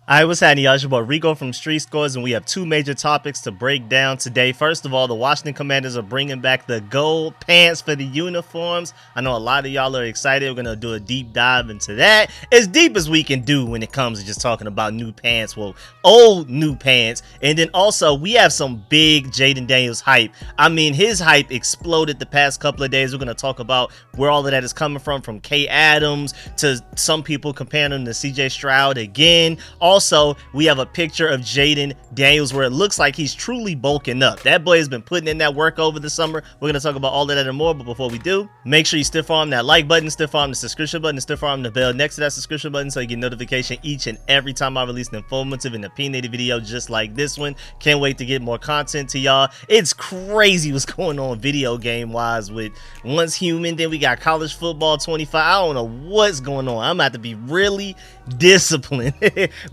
Alright, what's happening, y'all? It's your boy Rico from RicoScores, and we have two major topics to break down today. First of all, the Washington Commanders are bringing back the gold pants for the uniforms. I know a lot of y'all are excited. We're going to do a deep dive into that, as deep as we can do when it comes to just talking about new pants, well, old new pants. And then also, we have some big Jayden Daniels hype. I mean, his hype exploded the past couple of days. We're going to talk about where all of that is coming from K. Adams to some people comparing him to CJ Stroud again. Also, we have a picture of Jayden Daniels where it looks like he's truly bulking up. That boy has been putting in that work over the summer. We're going to talk about all of that and more, but before we do, make sure you stiff arm that like button, stiff arm the subscription button, stiff arm the bell next to that subscription button so you get notification each and every time I release an informative and opinionated video just like this one. Can't wait to get more content to y'all. It's crazy what's going on video game wise with Once Human, then we got college football 25. I don't know what's going on. I'm about to be really disciplined.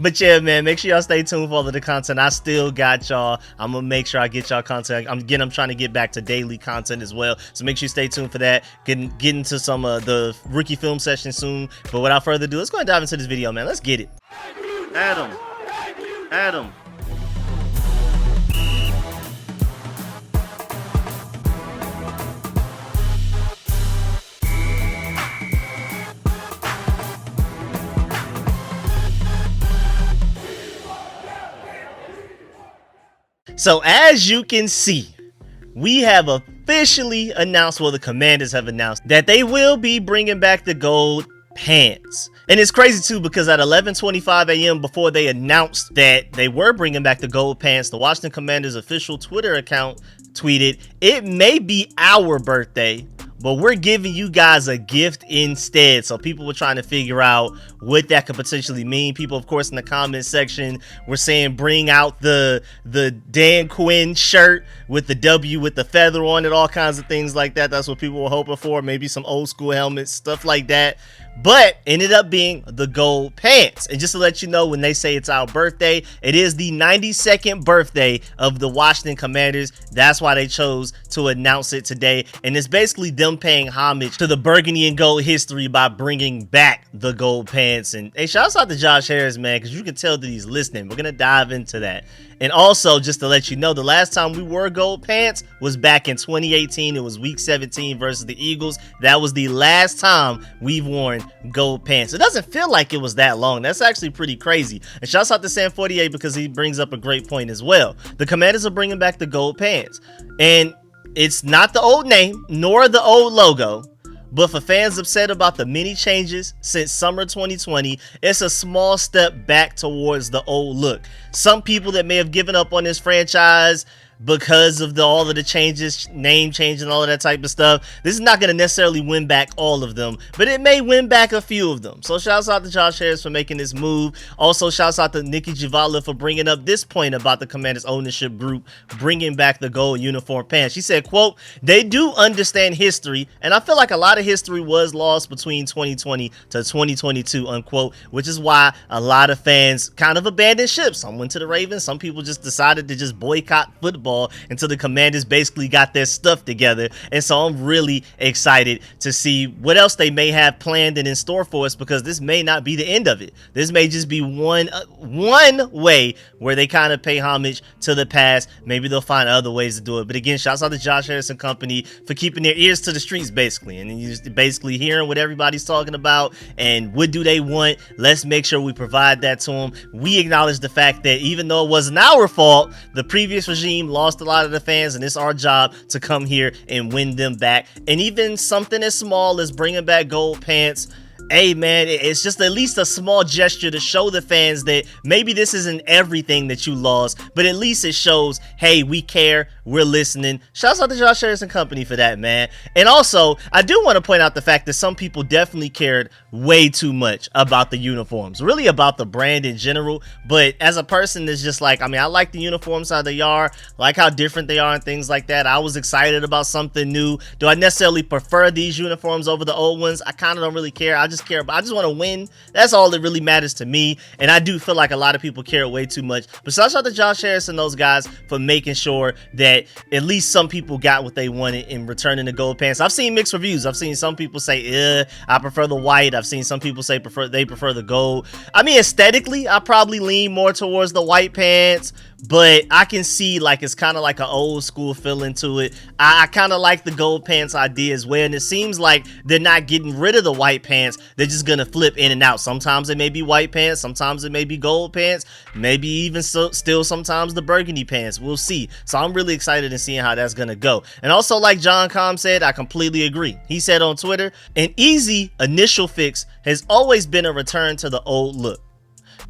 But yeah, man, make sure y'all stay tuned for all of the content. I still got y'all. I'm gonna make sure I get y'all content. I'm trying to get back to daily content as well, so make sure you stay tuned for that. Get into some of the rookie film session soon. But without further ado, let's go and dive into this video, man. Let's get it. Adam. So as you can see, we have officially announced, well, the Commanders have announced that they will be bringing back the gold pants. And it's crazy too, because at 11:25 a.m. before they announced that they were bringing back the gold pants, the Washington Commanders official Twitter account tweeted, "It may be our birthday, but we're giving you guys a gift instead." So people were trying to figure out what that could potentially mean. People, of course, in the comment section were saying bring out the Dan Quinn shirt with the W with the feather on it, all kinds of things like that. That's what people were hoping for. Maybe some old school helmets, stuff like that. But ended up being the gold pants. And just to let you know, when they say it's our birthday, it is the 92nd birthday of the Washington Commanders. That's why they chose to announce it today. And it's basically them paying homage to the burgundy and gold history by bringing back the gold pants. And hey, shouts out to Josh Harris, man, because you can tell that he's listening. We're going to dive into that. And also, just to let you know, the last time we wore gold pants was back in 2018. It was week 17 versus the Eagles. That was the last time we've worn gold pants. It doesn't feel like it was that long. That's actually pretty crazy. And shouts out to Sam48 because he brings up a great point as well. The Commanders are bringing back the gold pants. And it's not the old name nor the old logo. But for fans upset about the many changes since summer 2020, it's a small step back towards the old look. Some people that may have given up on this franchise because of all of the changes, name change and all of that type of stuff, this is not going to necessarily win back all of them, but it may win back a few of them. So shouts out to Josh Harris for making this move. Also shouts out to Nikki Javala for bringing up this point about the Commanders ownership group bringing back the gold uniform pants. She said, quote, "They do understand history, and I feel like a lot of history was lost between 2020 to 2022, unquote, which is why a lot of fans kind of abandoned ship. Some went to the Ravens. Some people just decided to just boycott football until the Commanders basically got their stuff together. And so I'm really excited to see what else they may have planned and in store for us, because this may not be the end of it. This may just be one way where they kind of pay homage to the past. Maybe they'll find other ways to do it. But again, shouts out to Josh Harris and company for keeping their ears to the streets, basically, and just basically hearing what everybody's talking about and what do they want. Let's make sure we provide that to them. We acknowledge the fact that even though it wasn't our fault, the previous regime lost a lot of the fans, and it's our job to come here and win them back. And even something as small as bringing back gold pants, hey man, it's just at least a small gesture to show the fans that maybe this isn't everything that you lost, but at least it shows, hey, we care, we're listening. Shouts out to Josh Harris and company for that, man. And also, I do want to point out the fact that some people definitely cared way too much about the uniforms, really about the brand in general. But as a person that's just like, I mean, I like the uniforms how they are, like how different they are and things like that. I was excited about something new. Do I necessarily prefer these uniforms over the old ones? I kind of don't really care. I just want to win. That's all that really matters to me. And I do feel like a lot of people care way too much. But shout out to Josh Harris and those guys for making sure that that at least some people got what they wanted in returning the gold pants. I've seen mixed reviews. I've seen some people say, I prefer the white. I've seen some people say they prefer the gold. I mean, aesthetically, I probably lean more towards the white pants, but I can see like it's kind of like an old school feeling to it. I kind of like the gold pants idea as well, and it seems like they're not getting rid of the white pants. They're just gonna flip in and out. Sometimes it may be white pants, sometimes it may be gold pants, maybe even still sometimes the burgundy pants. We'll see. So I'm really excited in seeing how that's gonna go. And also, like John Com said, I completely agree. He said on Twitter, an easy initial fix has always been a return to the old look.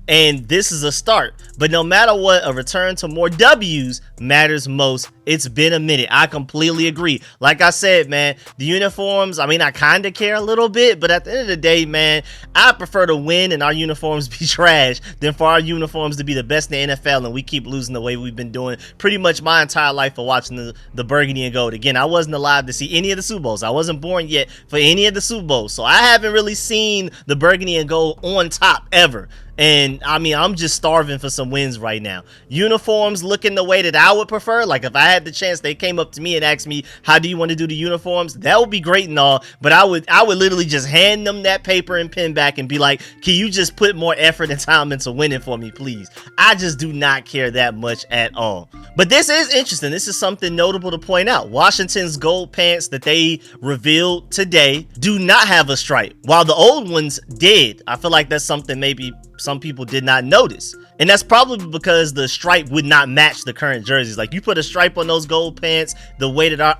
And this is a start, but no matter what, a return to more W's matters most. It's been a minute. I completely agree. Like I said, man, the uniforms, I mean, I kind of care a little bit, but at the end of the day, man, I prefer to win and our uniforms be trash than for our uniforms to be the best in the NFL and we keep losing the way we've been doing pretty much my entire life for watching the burgundy and gold. Again, I wasn't alive to see any of the Super Bowls. I wasn't born yet for any of the Super Bowls, so I haven't really seen the burgundy and gold on top ever. And I mean, I'm just starving for some wins right now. Uniforms looking the way that I would prefer. Like if I had the chance, they came up to me and asked me, how do you want to do the uniforms? That would be great and all, but I would literally just hand them that paper and pen back and be like, can you just put more effort and time into winning for me, please? I just do not care that much at all. But this is interesting. This is something notable to point out. Washington's gold pants that they revealed today do not have a stripe, while the old ones did. I feel like that's something maybe some people did not notice, and that's probably because the stripe would not match the current jerseys. Like you put a stripe on those gold pants, the way that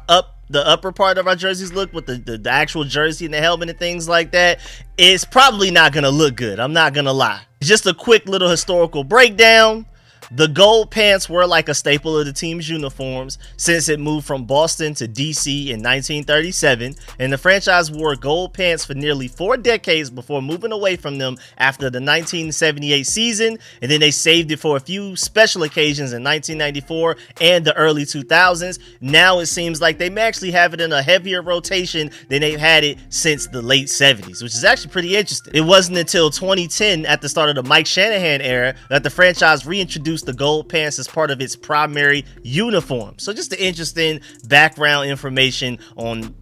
the upper part of our jerseys look with the actual jersey and the helmet and things like that, it's probably not gonna look good. I'm not gonna lie. Just a quick little historical breakdown. The gold pants were like a staple of the team's uniforms since it moved from Boston to DC in 1937, and the franchise wore gold pants for nearly 4 decades before moving away from them after the 1978 season, and then they saved it for a few special occasions in 1994 and the early 2000s. Now it seems like they may actually have it in a heavier rotation than they've had it since the late 70s, which is actually pretty interesting. It wasn't until 2010, at the start of the Mike Shanahan era, that the franchise reintroduced the gold pants as part of its primary uniform. So just the interesting background information on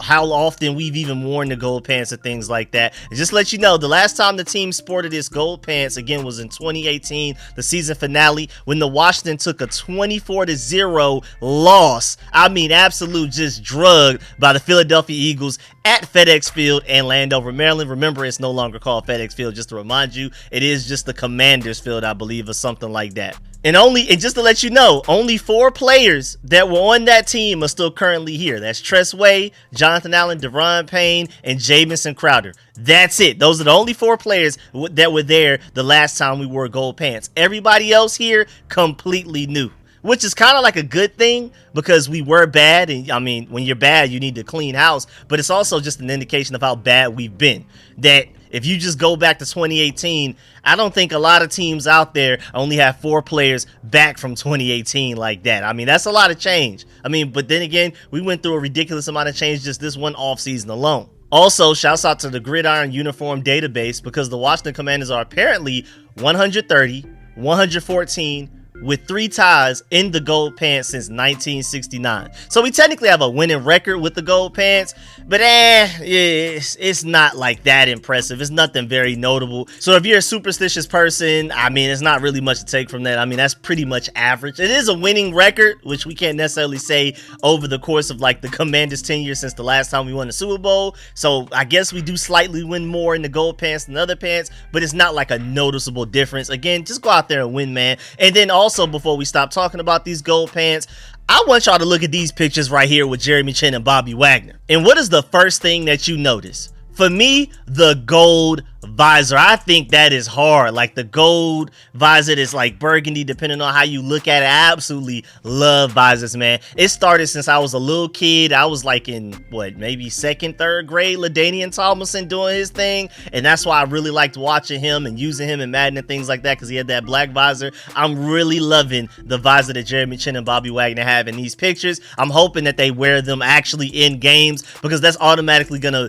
how often we've even worn the gold pants and things like that. And just let you know, the last time the team sported its gold pants again was in 2018, the season finale, when the Washington took a 24-0 loss. I mean, absolute just drugged by the Philadelphia Eagles at FedEx Field in Landover, Maryland. Remember, it's no longer called FedEx Field, just to remind you. It is just the Commanders Field, I believe, or something like that. And just to let you know, only 4 players that were on that team are still currently here. That's Tress Way, Jonathan Allen, Deron Payne, and Jamison Crowder. That's it. Those are the only 4 players that were there the last time we wore gold pants. Everybody else here, completely new, which is kind of like a good thing because we were bad. And I mean, when you're bad, you need to clean house, but it's also just an indication of how bad we've been. That if you just go back to 2018, I don't think a lot of teams out there only have 4 players back from 2018 like that. I mean, that's a lot of change. I mean, but then again, we went through a ridiculous amount of change just this one offseason alone. Also, shouts out to the Gridiron Uniform Database, because the Washington Commanders are apparently 130, 114, with 3 ties in the gold pants since 1969. So we technically have a winning record with the gold pants, but it's not like that impressive. It's nothing very notable. So if you're a superstitious person, I mean, it's not really much to take from that. I mean, that's pretty much average. It is a winning record, which we can't necessarily say over the course of like the Commanders' tenure since the last time we won the Super Bowl. So I guess we do slightly win more in the gold pants than other pants, but it's not like a noticeable difference. Again, just go out there and win, man. And then also, before we stop talking about these gold pants, I want y'all to look at these pictures right here with Jeremy Chin and Bobby Wagner. And what is the first thing that you notice? For me, the gold visor. I think that is hard. Like the gold visor is like burgundy, depending on how you look at it. I absolutely love visors, man. It started since I was a little kid. I was like in maybe 2nd, 3rd grade, LaDainian Tomlinson doing his thing, and that's why I really liked watching him and using him in Madden and things like that, because he had that black visor. I'm really loving the visor that Jeremy Chin and Bobby Wagner have in these pictures. I'm hoping that they wear them actually in games, because that's automatically gonna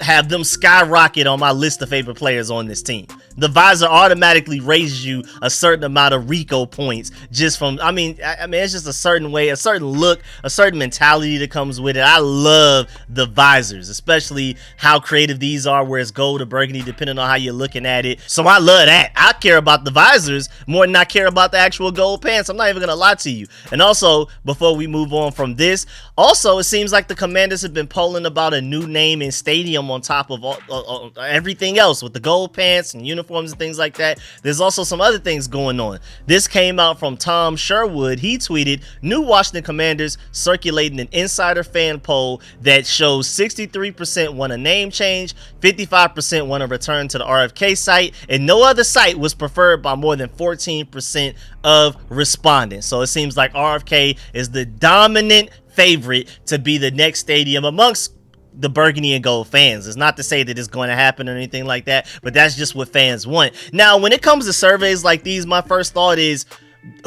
have them skyrocket on my list of favorite players on this team. The visor automatically raises you a certain amount of Rico points just from, I mean, it's just a certain way, a certain look, a certain mentality that comes with it. I love the visors, especially how creative these are, where it's gold or burgundy, depending on how you're looking at it. So I love that. I care about the visors more than I care about the actual gold pants. I'm not even going to lie to you. And also, before we move on from this, also, it seems like the Commanders have been polling about a new name and stadium on top of everything else with the gold pants and uniforms and things like that. There's also some other things going on. This came out from Tom Sherwood. He tweeted, new Washington Commanders circulating an insider fan poll that shows 63% want a name change, 55% want to return to the RFK site, and no other site was preferred by more than 14% of respondents. So it seems like RFK is the dominant favorite to be the next stadium amongst the burgundy and gold fans. It's not to say that it's going to happen or anything like that, but that's just what fans want. Now, when it comes to surveys like these, my first thought is,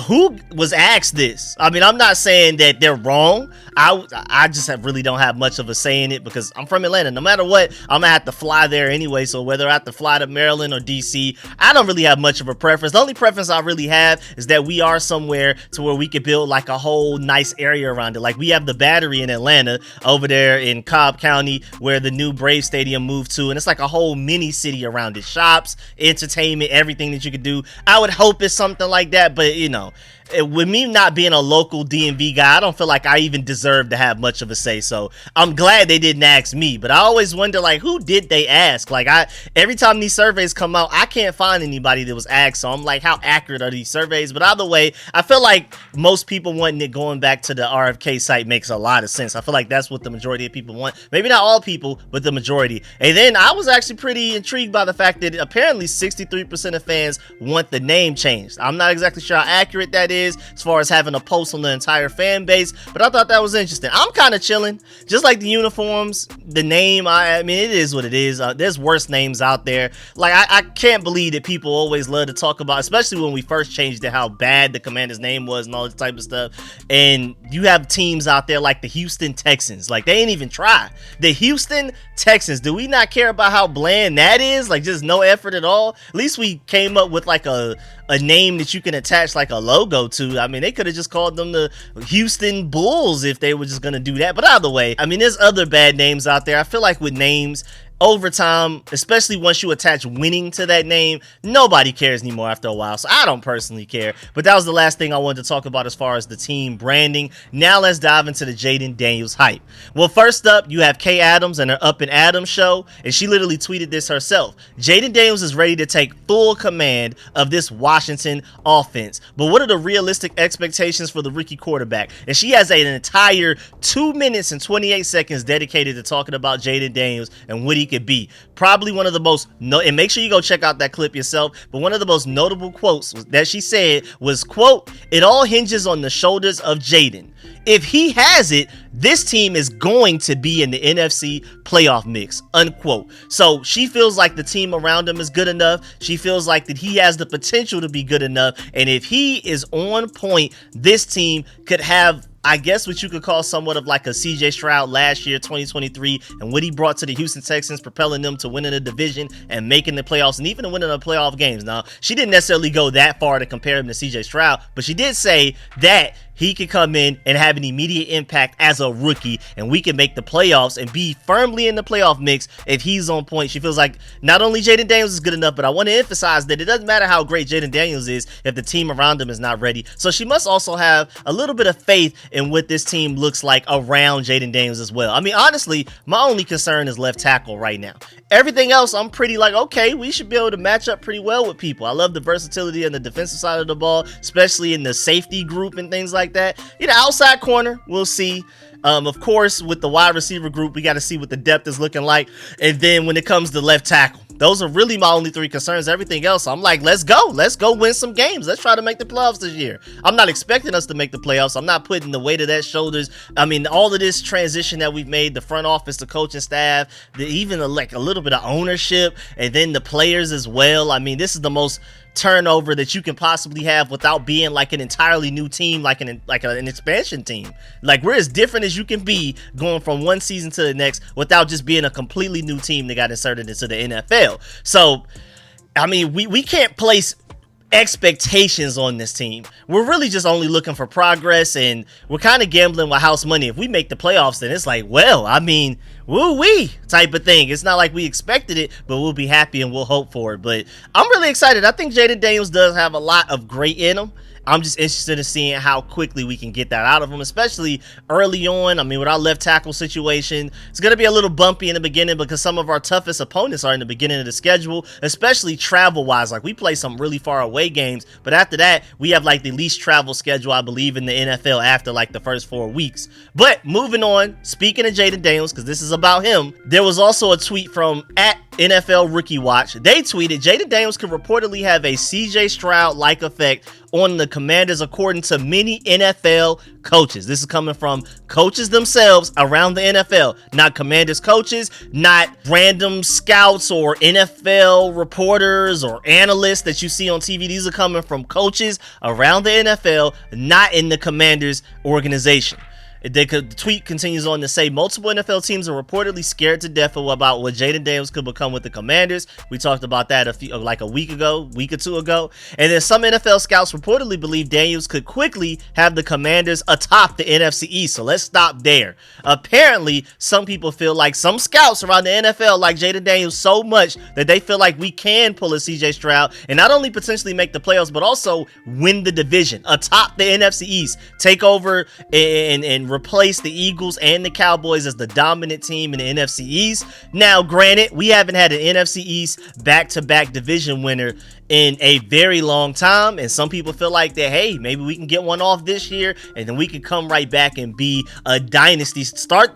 who was asked this? I mean, I'm not saying that they're wrong. I just really don't have much of a say in it because I'm from Atlanta. No matter what, I'm gonna have to fly there anyway. So whether I have to fly to Maryland or DC, I don't really have much of a preference. The only preference I really have is that we are somewhere to where we could build like a whole nice area around it. Like we have the Battery in Atlanta over there in Cobb County where the new Brave Stadium moved to, and it's like a whole mini city around it. Shops, entertainment, everything that you could do. I would hope it's something like that, but you know, with me not being a local DMV guy, I don't feel like I even deserve to have much of a say. So I'm glad they didn't ask me, but I always wonder, like, who did they ask? Like, every time these surveys come out, I can't find anybody that was asked. So I'm like, how accurate are these surveys? But either way, I feel like most people wanting it going back to the RFK site makes a lot of sense. I feel like that's what the majority of people want. Maybe not all people, but the majority. And then I was actually pretty intrigued by the fact that apparently 63% of fans want the name changed. I'm not exactly sure how accurate that is as far as having a pulse on the entire fan base, but I thought that was interesting. I'm kind of chilling, just like the uniforms, the name. I mean, it is what it is. There's worse names out there. Like I can't believe that people always love to talk about, especially when we first changed it, how bad the Commander's name was and all this type of stuff. And you have teams out there like the Houston Texans, like they ain't even try. The Houston Texans, do we not care about how bland that is? Like just no effort at all. At least we came up with like a name that you can attach like a logo to. I mean, they could have just called them the Houston Bulls if they were just gonna do that. But either way, I mean, there's other bad names out there. I feel like with names, over time, especially once you attach winning to that name, nobody cares anymore after a while. So I don't personally care. But that was the last thing I wanted to talk about as far as the team branding. Now let's dive into the Jayden Daniels hype. Well, first up, you have Kay Adams and her Up and Adams show, and she literally tweeted this herself. Jayden Daniels is ready to take full command of this Washington offense. But what are the realistic expectations for the rookie quarterback? And she has an entire 2 minutes and 28 seconds dedicated to talking about Jayden Daniels and what he could be. Probably one of the most, and make sure you go check out that clip yourself, but one of the most notable quotes that she said was, quote, "It all hinges on the shoulders of Jayden. If he has it, this team is going to be in the NFC playoff mix," unquote. So she feels like the team around him is good enough. She feels like that he has the potential to be good enough. And if he is on point, this team could have, I guess, what you could call somewhat of like a CJ Stroud last year, 2023, and what he brought to the Houston Texans, propelling them to winning the division and making the playoffs and even winning the playoff games. Now, she didn't necessarily go that far to compare him to CJ Stroud, but she did say that he could come in and have an immediate impact as a rookie, and we can make the playoffs and be firmly in the playoff mix if he's on point. She feels like not only Jayden Daniels is good enough, but I want to emphasize that it doesn't matter how great Jayden Daniels is if the team around him is not ready. So she must also have a little bit of faith in what this team looks like around Jayden Daniels as well. I mean, honestly, my only concern is left tackle right now. Everything else, I'm pretty like, okay, we should be able to match up pretty well with people. I love the versatility on the defensive side of the ball, especially in the safety group and things like that. You know, outside corner, we'll see. Of course, with the wide receiver group, we got to see what the depth is looking like. And then when it comes to left tackle, those are really my only three concerns. Everything else, I'm like, let's go win some games. Let's try to make the playoffs this year. I'm not expecting us to make the playoffs. I'm not putting the weight of that shoulders. I mean, all of this transition that we've made, the front office, the coaching staff, even like a little bit of ownership, and then the players as well. I mean, this is the most turnover that you can possibly have without being like an entirely new team, like an expansion team. Like, we're as different as you can be going from one season to the next without just being a completely new team that got inserted into the NFL. So, I mean, we can't place expectations on this team. We're really just only looking for progress, and we're kind of gambling with house money. If we make the playoffs, then it's like, well, I mean, woo-wee type of thing. It's not like we expected it, but we'll be happy and we'll hope for it. But I'm really excited. I think Jayden Daniels does have a lot of great in him. I'm just interested in seeing how quickly we can get that out of him, especially early on. I mean, with our left tackle situation, it's going to be a little bumpy in the beginning because some of our toughest opponents are in the beginning of the schedule, especially travel-wise. Like, we play some really far away games, but after that, we have like the least travel schedule, I believe, in the NFL after like the first 4 weeks. But moving on, speaking of Jayden Daniels, because this is about him, there was also a tweet from @NFL Rookie Watch. They tweeted, Jayden Daniels could reportedly have a CJ Stroud-like effect on the Commanders, according to many NFL coaches. This is coming from coaches themselves around the NFL, not Commanders coaches, not random scouts or NFL reporters or analysts that you see on TV. These are coming from coaches around the NFL, not in the Commanders organization. The tweet continues on to say multiple NFL teams are reportedly scared to death about what Jayden Daniels could become with the Commanders. We talked about that a week or two ago. And then some NFL scouts reportedly believe Daniels could quickly have the Commanders atop the NFC East. So let's stop there. Apparently, some people feel like some scouts around the NFL like Jayden Daniels so much that they feel like we can pull a CJ Stroud and not only potentially make the playoffs, but also win the division atop the NFC East, take over and replace the Eagles and the Cowboys as the dominant team in the NFC East. Now, granted, we haven't had an NFC East back-to-back division winner in a very long time, and some people feel like that, hey, maybe we can get one off this year and then we can come right back and be a dynasty,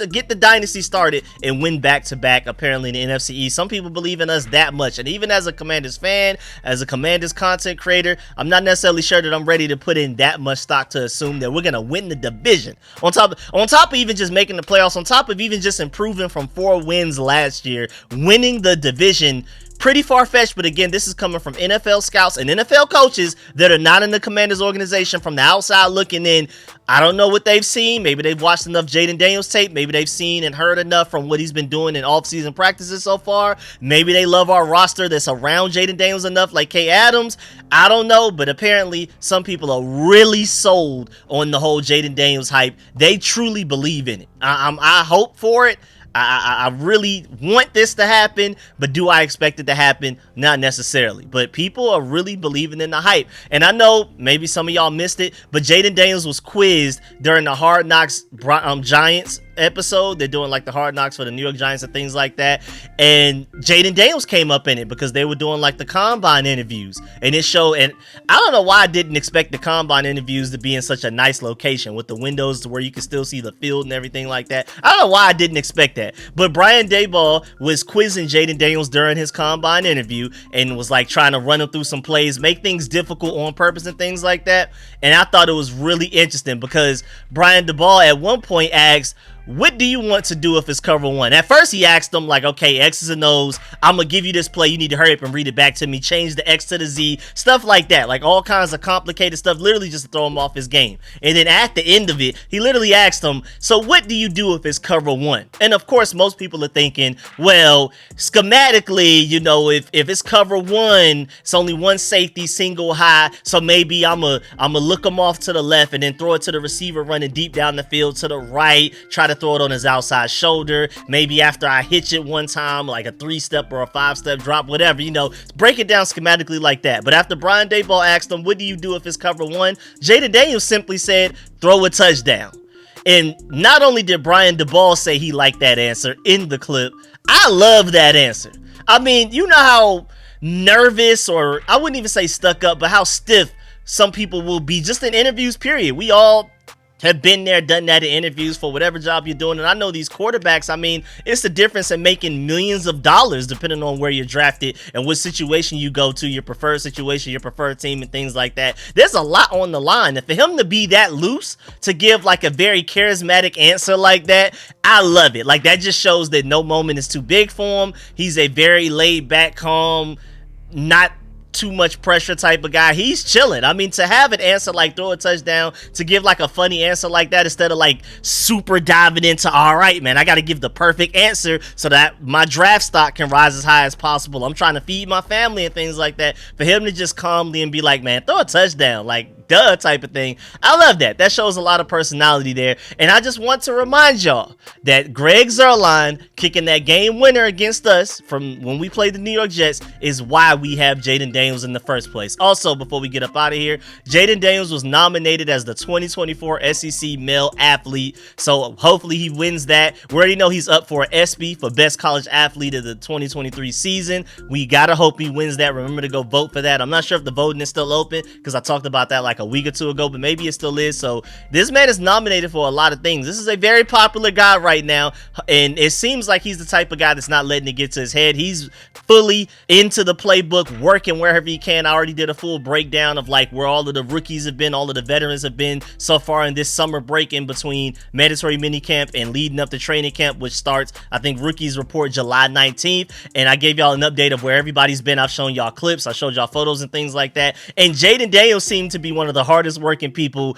get the dynasty started and win back-to-back apparently in the NFC East. Some people believe in us that much, and even as a Commanders fan, as a Commanders content creator, I'm not necessarily sure that I'm ready to put in that much stock to assume that we're gonna win the division on top of even just making the playoffs, on top of even just improving from 4 wins last year. Winning the division, pretty far-fetched, but again, this is coming from NFL scouts and NFL coaches that are not in the Commanders organization from the outside looking in. I don't know what they've seen. Maybe they've watched enough Jayden Daniels tape. Maybe they've seen and heard enough from what he's been doing in off-season practices so far. Maybe they love our roster that's around Jayden Daniels enough, like K. Adams. I don't know, but apparently some people are really sold on the whole Jayden Daniels hype. They truly believe in it. I hope for it. I really want this to happen, but do I expect it to happen? Not necessarily. But people are really believing in the hype. And I know maybe some of y'all missed it, but Jayden Daniels was quizzed during the Hard Knocks Giants episode. They're doing like the Hard Knocks for the New York Giants and things like that, and Jayden Daniels came up in it because they were doing like the combine interviews, and it showed. And I don't know why I didn't expect the combine interviews to be in such a nice location with the windows to where you can still see the field and everything like that. I don't know why I didn't expect that, but Brian Daboll was quizzing Jayden Daniels during his combine interview and was like trying to run him through some plays, make things difficult on purpose and things like that. And I thought it was really interesting because Brian Daboll at one point asked, what do you want to do if it's cover one? At first, he asked them, like, okay, X's and O's. I'm going to give you this play. You need to hurry up and read it back to me. Change the X to the Z. Stuff like that. Like, all kinds of complicated stuff, literally just to throw him off his game. And then at the end of it, he literally asked them, so what do you do if it's cover one? And, of course, most people are thinking, well, schematically, you know, if it's cover one, it's only one safety, single high, so maybe I'm going to look him off to the left and then throw it to the receiver running deep down the field to the right, try to throw it on his outside shoulder. Maybe after I hitch it one time, like a 3-step or a 5-step drop, whatever, you know, break it down schematically like that. But after Brian Daboll asked him, what do you do if it's cover one? Jayden Daniels simply said, throw a touchdown. And not only did Brian Daboll say he liked that answer in the clip, I love that answer. I mean, you know how nervous, or I wouldn't even say stuck up, but how stiff some people will be just in interviews, period. We all have been there, done that in interviews for whatever job you're doing. And I know these quarterbacks, I mean, it's the difference in making millions of dollars depending on where you're drafted and what situation you go to, your preferred situation, your preferred team, and things like that. There's a lot on the line. And for him to be that loose, to give like a very charismatic answer like that, I love it. Like, that just shows that no moment is too big for him. He's a very laid back, calm, not too much pressure type of guy. He's chilling. I mean, to have an answer like throw a touchdown, to give like a funny answer like that instead of like super diving into, all right, man, I got to give the perfect answer so that my draft stock can rise as high as possible. I'm trying to feed my family and things like that. For him to just calmly and be like, man, throw a touchdown, like duh type of thing. I love that. That shows a lot of personality there. And I just want to remind y'all that Greg Zuerlein kicking that game winner against us from when we played the New York Jets is why we have Jayden Daniels in the first place. Also, before we get up out of here, Jayden Daniels was nominated as the 2024 SEC Male Athlete. So hopefully he wins that. We already know he's up for an ESPY for Best College Athlete of the 2023 season. We gotta hope he wins that. Remember to go vote for that. I'm not sure if the voting is still open because I talked about that like a week or two ago, but maybe it still is. So this man is nominated for a lot of things. This is a very popular guy right now, and it seems like he's the type of guy that's not letting it get to his head. He's fully into the playbook, working wherever he can. I already did a full breakdown of like where all of the rookies have been, all of the veterans have been so far in this summer break in between mandatory minicamp and leading up to training camp, which starts, I think rookies report July 19th. And I gave y'all an update of where everybody's been. I've shown y'all clips, I showed y'all photos and things like that. And Jayden Daniels seemed to be one of the hardest working people,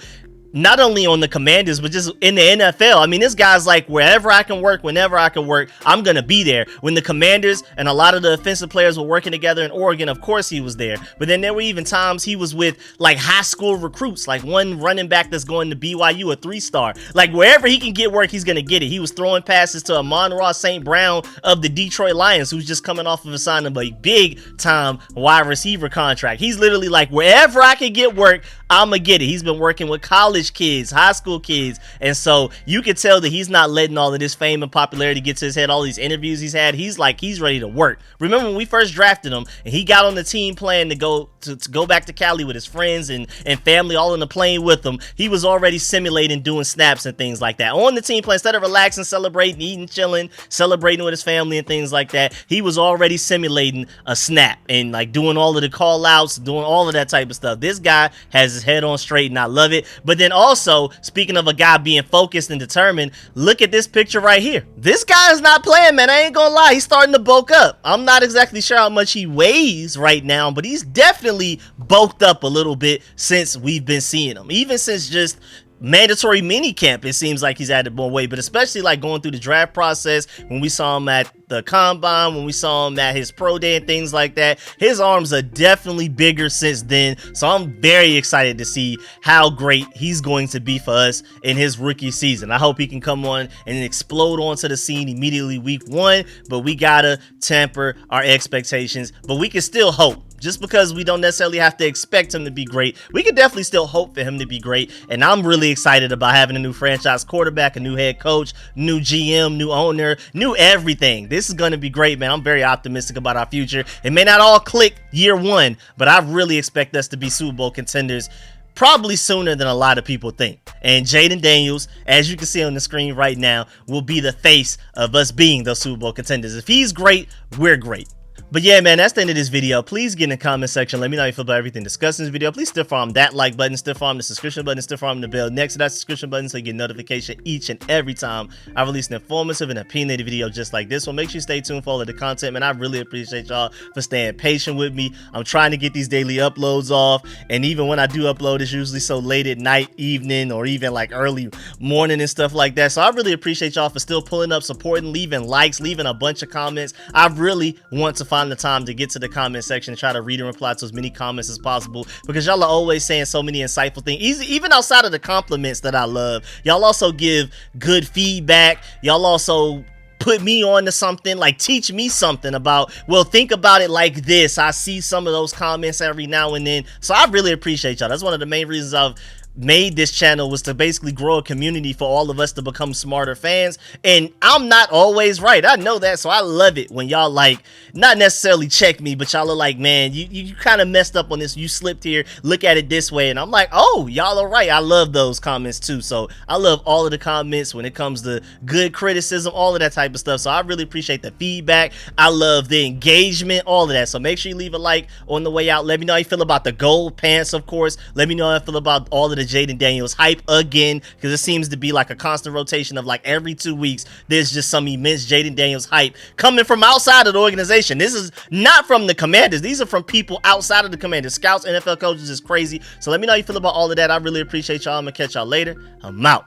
not only on the Commanders, but just in the NFL. I mean, this guy's like, wherever I can work, whenever I can work, I'm going to be there. When the Commanders and a lot of the offensive players were working together in Oregon, of course he was there. But then there were even times he was with like high school recruits, like one running back that's going to BYU, a 3-star. Like wherever he can get work, he's going to get it. He was throwing passes to Amon-Ra St. Brown of the Detroit Lions, who's just coming off of a signing of a big time wide receiver contract. He's literally like, wherever I can get work, I'm going to get it. He's been working with college kids, high school kids, and so you can tell that he's not letting all of this fame and popularity get to his head. All these interviews he's had, he's like, he's ready to work. Remember when we first drafted him and he got on the team plan to go back to Cali with his friends and family, all in the plane with him, he was already simulating doing snaps and things like that on the team plan. Instead of relaxing, celebrating, eating, chilling, celebrating with his family and things like that, he was already simulating a snap and like doing all of the call outs, doing all of that type of stuff. This guy has his head on straight and I love it. But then also, speaking of a guy being focused and determined, look at this picture right here. This guy is not playing, man. I ain't gonna lie. He's starting to bulk up. I'm not exactly sure how much he weighs right now, but he's definitely bulked up a little bit since we've been seeing him. Even since just mandatory mini camp, it seems like he's added more weight, but especially like going through the draft process, when we saw him at the combine, when we saw him at his pro day and things like that, his arms are definitely bigger since then. So I'm very excited to see how great he's going to be for us in his rookie season. I hope he can come on and explode onto the scene immediately week 1, but we gotta temper our expectations, but we can still hope. Just because we don't necessarily have to expect him to be great, we can definitely still hope for him to be great. And I'm really excited about having a new franchise quarterback, a new head coach, new GM, new owner, new everything. This is going to be great, man. I'm very optimistic about our future. It may not all click year 1, but I really expect us to be Super Bowl contenders probably sooner than a lot of people think. And Jayden Daniels, as you can see on the screen right now, will be the face of us being those Super Bowl contenders. If he's great, we're great. But yeah, man, that's the end of this video. Please get in the comment section. Let me know how you feel about everything discussed in this video. Please stiff arm that like button, stiff arm the subscription button, stiff arm the bell next to that subscription button so you get notification each and every time I release an informative and opinionated video just like this one. Make sure you stay tuned for all of the content, man. I really appreciate y'all for staying patient with me. I'm trying to get these daily uploads off, and even when I do upload, it's usually so late at night, evening, or even like early morning and stuff like that. So I really appreciate y'all for still pulling up, supporting, leaving likes, leaving a bunch of comments. I really want to find the time to get to the comment section and try to read and reply to as many comments as possible, because y'all are always saying so many insightful things, even outside of the compliments that I love. Y'all also give good feedback. Y'all also put me on to something, like teach me something about, well, think about it like this. I see some of those comments every now and then, so I really appreciate y'all. That's one of the main reasons I've made this channel, was to basically grow a community for all of us to become smarter fans. And I'm not always right, I know that, so I love it when y'all like not necessarily check me, but y'all are like, man, you kind of messed up on this, you slipped here, look at it this way. And I'm like, oh, y'all are right. I love those comments too. So I love all of the comments when it comes to good criticism, all of that type of stuff. So I really appreciate the feedback. I love the engagement, all of that. So make sure you leave a like on the way out. Let me know how you feel about the gold pants, of course. Let me know how you feel about all of the Jayden Daniels hype again, because it seems to be like a constant rotation of like every 2 weeks. There's just some immense Jayden Daniels hype coming from outside of the organization. This is not from the Commanders. These are from people outside of the Commanders. Scouts, NFL coaches is crazy. So let me know how you feel about all of that. I really appreciate y'all. I'm going to catch y'all later. I'm out.